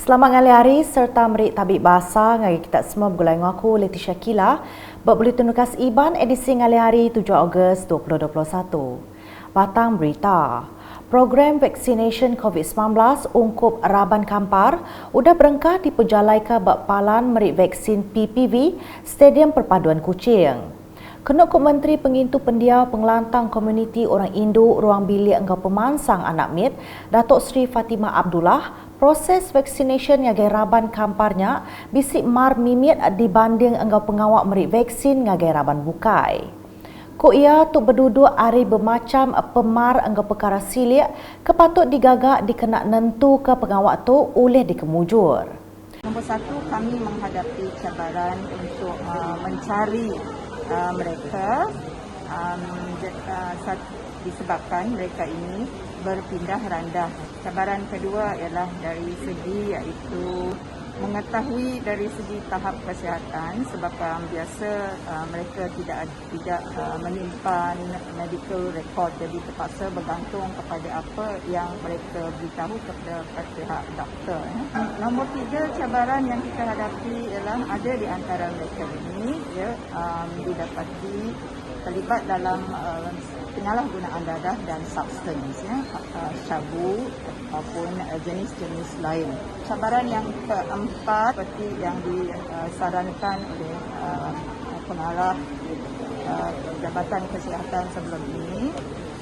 Selamat ngali hari serta merik tabik bahasa ngagi kita semua bergulai dengan aku Leticia Kila berbuli tunukas IBAN edisi ngali hari 7 Ogos 2021. Batang berita. Program vaccination COVID-19 ungkup Raban Kampar udah berengkah diperjalaikan Bapalan merik vaksin PPV Stadium Perpaduan Kuching. Kenuk Menteri Pengintu Pendiau Pengelantang Komuniti Orang Induk Ruang Bilik Engkau Pemansang Anak Mit, Datuk Seri Fatimah Abdullah, proses vaksination ngagai Raban Kamparnya bisik mar mimit dibanding engkau pengawak merik vaksin ngagai Raban Bukai. Ko ia tu berduduk hari bermacam pemar engkau perkara silik kepatut digagak dikenak nentu ke pengawak tu oleh dikemujur. Nombor satu, kami menghadapi cabaran untuk mencari mereka disebabkan mereka ini berpindah randah. Cabaran kedua ialah dari segi iaitu mengetahui dari segi tahap kesihatan sebab biasa mereka tidak menyimpan medical record, jadi terpaksa bergantung kepada apa yang mereka beritahu kepada pihak doktor. Nombor tiga, cabaran yang kita hadapi ialah ada di antara mereka ini didapati terlibat dalam penyalahgunaan dadah dan substance, syabu ataupun jenis-jenis lain. Cabaran yang keempat seperti yang disarankan oleh pengarah Jabatan Kesihatan sebelum ini,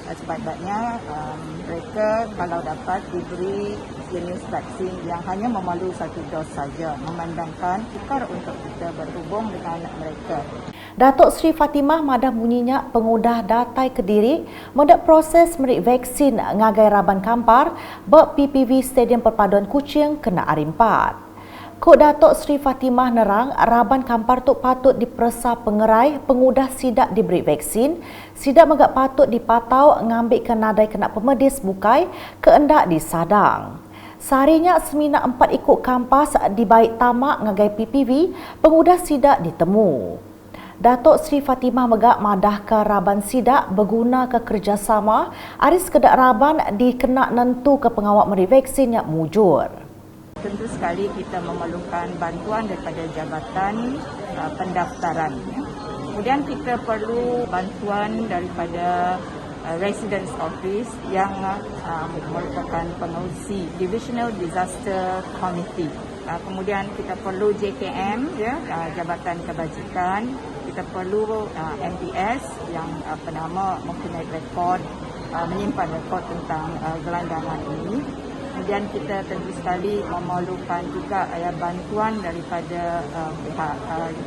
sebaiknya mereka kalau dapat diberi jenis vaksin yang hanya memerlu satu dos saja, memandangkan sukar untuk kita berhubung dengan mereka. Datuk Seri Fatimah madah bunyinya pengudah datai Kediri mendak proses merik vaksin ngagai Raban Kampar bak PPV Stadium Perpaduan Kuching kena hari 4. Kod Datuk Seri Fatimah nerang Raban Kampar tu patut dipersa pengerai pengudah sidak diberi vaksin, sidak megak patut dipatau ngambil ke nadai kena pemedis bukai keendak di Sadang. Seharinya semina 4 ikut kampas di baik tamak ngagai PPV pengudah sidak ditemu. Datuk Seri Fatimah megak madah ke Raban sidak berguna ke kerjasama aris kedak Raban dikenak nentu ke pengawak merik vaksin yang mujur. Tentu sekali kita memerlukan bantuan daripada jabatan pendaftaran. Kemudian kita perlu bantuan daripada Residence Office yang merupakan pengurusi Divisional Disaster Committee. Kemudian kita perlu JKM, Jabatan Kebajikan. Kita perlu MPS yang mempunyai rekod, menyimpan rekod tentang gelandangan ini. Kemudian kita tentu sekali memerlukan juga bantuan daripada pihak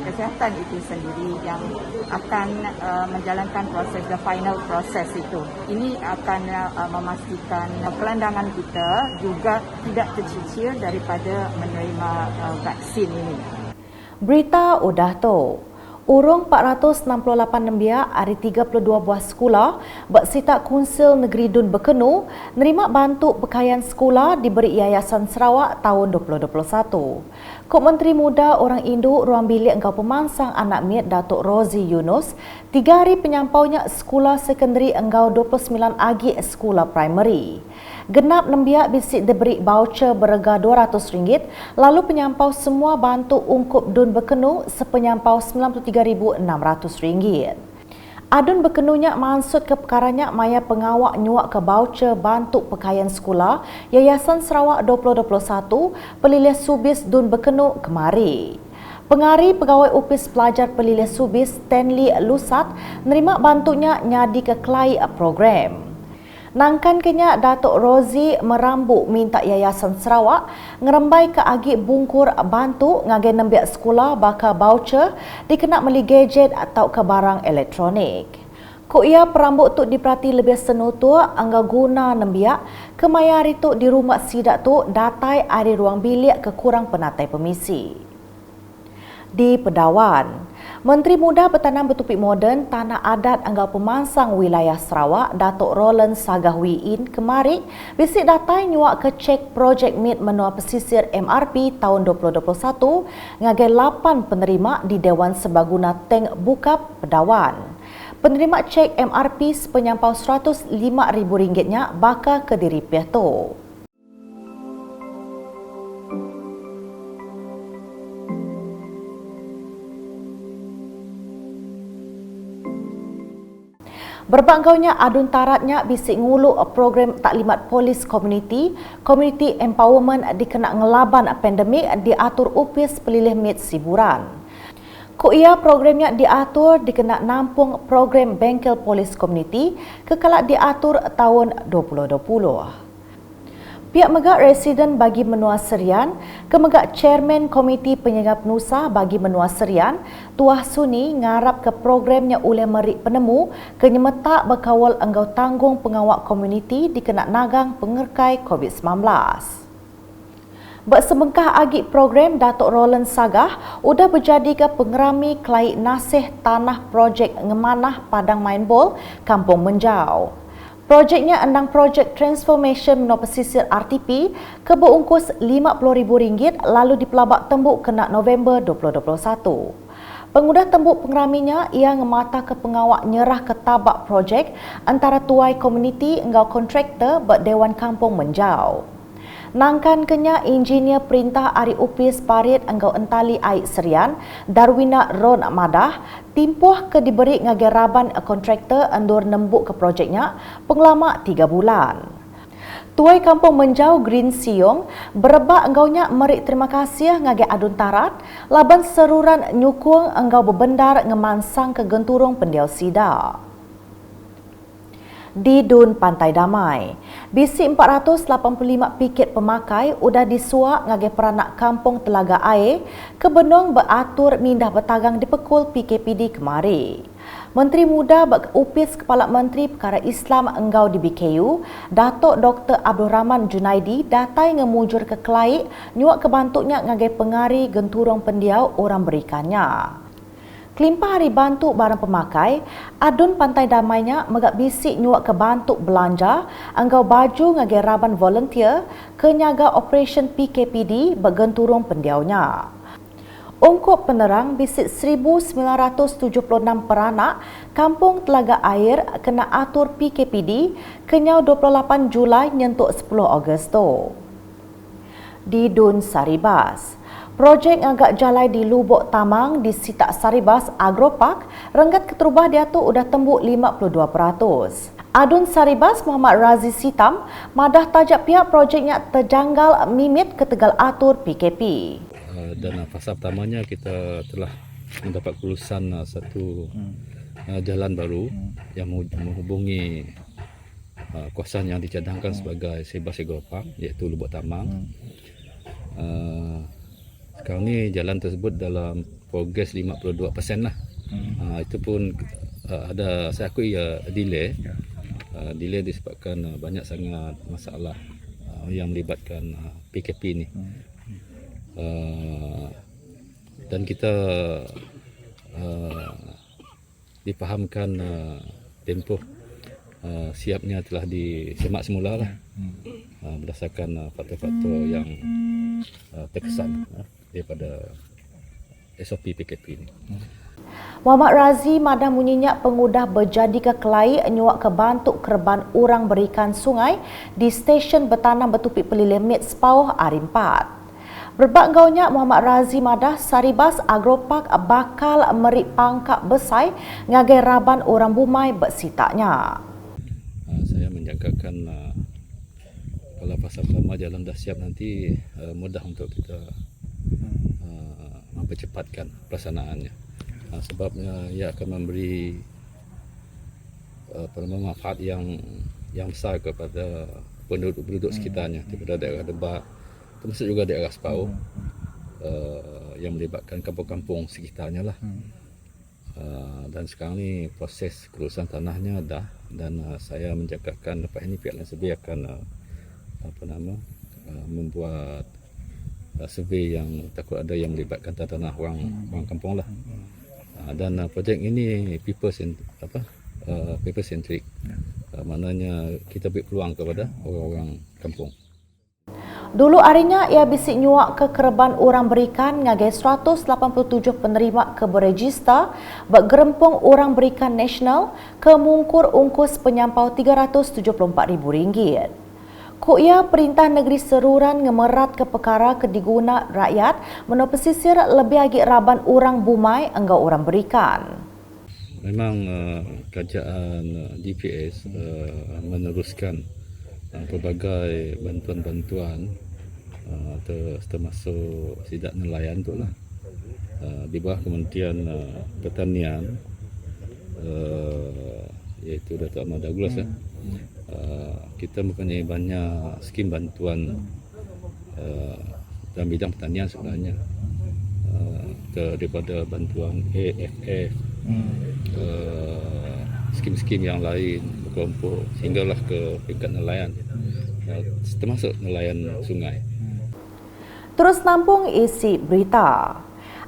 kesihatan itu sendiri yang akan menjalankan proses, the final proses itu. Ini akan memastikan gelandangan kita juga tidak tercicir daripada menerima vaksin ini. Berita udah tu. Urung 468 nembia hari 32 buah sekolah bersitak Kunsil Negeri Dun Bekenu nerima bantu pakaian sekolah diberi Yayasan Sarawak tahun 2021. Kop Menteri Muda Orang Induk Ruang Bilik Engkau Pemansang Anak Mit Datuk Rozi Yunus 3 hari penyampaunya sekolah sekondari Engkau 29 agi sekolah primary. Genap nembia bisik diberi voucher berharga RM200 lalu penyampau semua bantu ungkup Dun Bekenu sepenyampau RM93,600. Adun Bekenunya maksud ke perkaranya maya pengawak nyuak ke voucher bantu pakaian sekolah Yayasan Sarawak 2021 Pelilih Subis Dun Bekenu kemari. Pengari Pegawai Upis Pelajar Pelilih Subis Stanley Lusat nerima bantunya nyadi ke kelai program. Nangkan kenya Datuk Rozi merambuk minta Yayasan Sarawak ngerembai ke agi bungkur bantu ngagai nembiak sekolah bakal voucher dikenak meli gadget atau ke barang elektronik. Ko ia perambuk tu diperhati lebih senutur angga guna nembiak kemayari tu di rumah sidak tu datai ari ruang bilik ke kurang penatai pemisi. Di Pedawan, Menteri Muda Bertanam Bertupik Moden Tanah Adat Engkau Pemansang Wilayah Sarawak Datuk Roland Sagahwiin kemari bisik datai nyuak ke cek projek MIT Menua Pesisir MRP tahun 2021 ngagai 8 penerima di Dewan Sebaguna Teng Bukap Pedawan. Penerima cek MRP sepenyampau RM105,000 bakal ke diri pihak tu. Berbanggaunya adun taratnya bisik nguluk program taklimat polis community empowerment dikena ngelaban pandemik diatur UPIS pelilih mit siburan. Ko ia programnya diatur dikena nampung program bengkel polis community kekalak diatur tahun 2020. Pihak megak residen bagi menua serian, kemegak chairman Komiti Penyegar Penusa bagi menua serian, Tuah Suni ngarap ke programnya oleh merik penemu kenyemetak berkawal enggau tanggung pengawak komuniti dikena nagang pengerkai COVID-19. Bersebengkah agik program Datuk Roland Sagah udah berjadi ke pengerami kelai nasih tanah projek ngemanah Padang Mainbol, Kampung Menjau. Projeknya endang projek transformation menua pesisir RTP ke berungkus RM50,000 lalu dipelabak tembuk kena November 2021. Pengudah tembuk pengeraminya ia ngemata ke pengawak nyerah ke tabak projek antara tuai komuniti engkau kontraktor berdewan Kampung Menjau. Nangkan kenya engineer perintah Ari Upis Parit engkau entali air serian Darwina Ron Madah timpuh ke diberi ngage raban kontraktor endur nembuk ke projeknya pengelama 3 bulan. Tuai Kampung Menjau Green Siong berebak enggaunya merik terima kasih ngage adun tarat laban seruran nyukung enggau bebendar ngemansang ke genturung pendiau sida. Di Dun Pantai Damai, bisi 485 piket pemakai udah disuak ngage peranak kampung Telaga Air ke benong beratur mindah bertagang di pekul PKPD kemari. Menteri Muda UPIS Kepala Menteri Perkara Islam Enggau di BKU, Datuk Dr. Abdul Rahman Junaidi datai ngemujur ke Kelai nyuak kebantuknya ngage pengari genturung pendiau orang berikannya. Kelimpah hari bantu barang pemakai, adun Pantai Damainya megak bisik nyuak ke bantuk belanja, anggau baju ngage raban volunteer ke nyaga operation PKPD bergenturung pendiaunya. Ungkup penerang bisik 1,976 peranak Kampung Telaga Air kena atur PKPD kenyau 28 Julai nyentuk 10 Ogos. Di Dun Saribas, projek agak jalai di Lubuk Tamang di Sitak Saribas Agropark renggat keterubah diatur udah tembuk 52%. Adun Saribas Muhammad Razi Sitam madah tajak pihak projeknya terjanggal mimit ketegal atur PKP. Dan fasa pertamanya kita telah mendapat kelulusan satu jalan baru yang menghubungi kawasan yang dicadangkan sebagai Saribas Agropark iaitu Lubuk Tamang. Sekarang ni jalan tersebut dalam progres 52% lah. Itu pun ada saya akui delay. Delay disebabkan banyak sangat masalah yang melibatkan PKP ni. Dan kita dipahamkan tempoh siapnya telah disemak semula lah. Berdasarkan faktor-faktor yang terkesan daripada SOP PKP ini. Muhammad Razi madah munyinya pengudah berjadi ke Kelai nyuak ke bantuk kerban urang berikan sungai di stesen bertanam bertupik pelilih mit sepauh Arimpat. Berbanggaunya Muhammad Razi madah Saribas Agropark bakal merik pangkak besai ngagai raban orang bumai bersitaknya. Saya menjangkakan kalau fasa pertama jalan dah siap nanti mudah untuk kita mempercepatkan pelaksanaannya. Sebabnya ia akan memberi manfaat yang besar kepada penduduk sekitarnya daripada daerah Debak, termasuk juga daerah Sepauh yang melibatkan kampung-kampung sekitarnya lah. Dan sekarang ni proses kelulusan tanahnya dah dan saya menjangkakan lepas ini pihak lain sebi akan membuat survey yang takut ada yang melibatkan tanah orang kampung lah. Dan projek ini people centric. Maknanya kita beri peluang kepada orang-orang kampung. Dulu harinya ia bisik nyuak ke kerban orang berikan ngagai 187 penerima ke berregister bergerempung orang berikan nasional ke mungkur ungkus penyampau RM374,000. Ko ia Perintah Negeri Seruran ngemerat ke perkara kediguna rakyat menua pesisir lebih lagi raban orang bumai enggau orang berikan. memang kerajaan GPS meneruskan pelbagai bantuan-bantuan termasuk sidak nelayan tu lah di bawah Kementerian Pertanian iaitu Datuk Ahmad Douglas kita mempunyai banyak skim bantuan dalam bidang pertanian sebenarnya daripada bantuan AFF skim-skim yang lain berkelompok sehinggalah ke peringkat nelayan termasuk nelayan sungai. Terus nampung isi berita.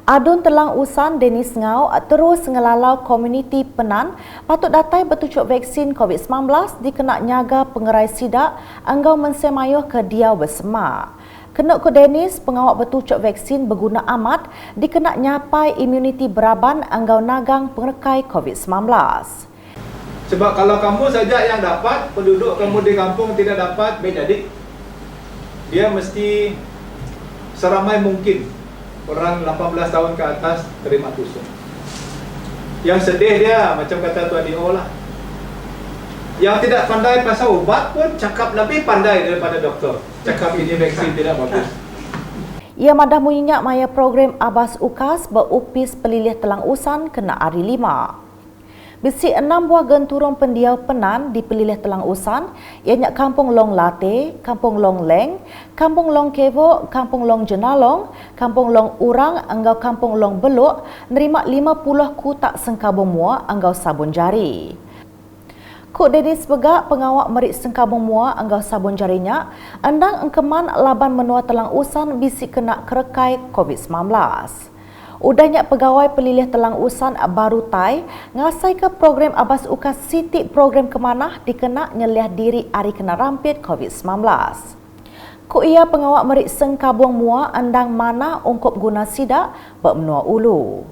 Adun Telang Usan Denis Ngau terus ngelalau komuniti Penan patut datai bertucuk vaksin COVID-19 dikenak nyaga pengerai sidak anggau mensemayuh ke dia bersama. Kenuk ke Denis, pengawak bertucuk vaksin berguna amat dikenak nyapai imuniti beraban anggau nagang pengekai COVID-19. Sebab kalau kamu saja yang dapat, penduduk kamu di kampung tidak dapat, jadi dia mesti seramai mungkin orang 18 tahun ke atas terima tusuk. Yang sedih dia, macam kata Tuan D.O. lah. Yang tidak pandai pasal ubat pun cakap lebih pandai daripada doktor. Cakap ini vaksin tidak bagus. Ia madah menginyak maya program Abas UKAS berupis pelilih Telang Usan kena hari 5. Bisi 6 buah genturung pendiau Penan di pelilih Telang Usan, ianya Kampung Long Late, Kampung Long Leng, Kampung Long Kevo, Kampung Long Jenalong, Kampung Long Urang, anggau Kampung Long Beluk, nerima 50 kutak sengkabung mua anggau sabun jari. Kuk Denis Begak, pengawak merik sengkabung mua anggau sabun jarinya, andang engkeman laban menua Telang Usan bisi kena kerekai COVID-19. Udahnya pegawai pelilih Telang Usan baru tai ngasai ke program Abas Ukas Sitik program kemanah dikenak nyeliah diri hari kena rampit COVID-19. Ku ia pengawak merik sengkabung mua andang mana ungkup guna sidak bermenua ulu.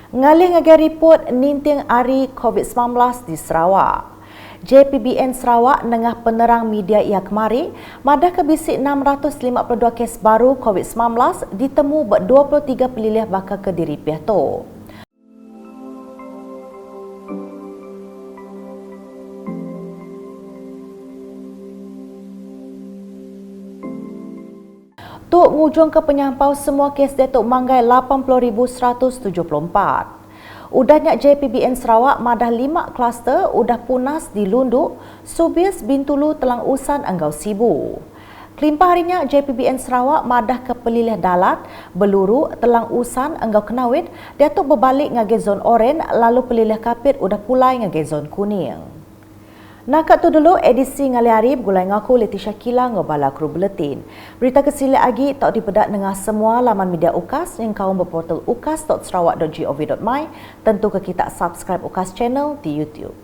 Ngalih ngagai report ninting hari COVID-19 di Sarawak. JPBN Sarawak nengah penerang media ia kemari, madah kebisik 652 kes baru COVID-19 ditemu ber-23 pelilih bakal ke diri pihak tu. Tuk ngujung ke penyampau semua kes Datuk Manggai 80,174. Udahnya JPBN Sarawak madah 5 kluster udah punas di Lundu, Subis, Bintulu, Telang Usan, Anggau Sibu. Kelimpah harinya JPBN Sarawak madah ke pelilih Dalat, Beluru, Telang Usan, Anggau Kenawit, Datuk berbalik ngage zon oren lalu pelilih Kapit udah pulai ngage zon kuning. Nak tu dulu edisi ngali hari bergulai ngaku Leticia Kila ngobala kru buletin. Berita kesila lagi tak dipedak dengan semua laman media UKAS yang kaum berportal ukas.sarawak.gov.my. Tentu ke kita subscribe UKAS channel di YouTube.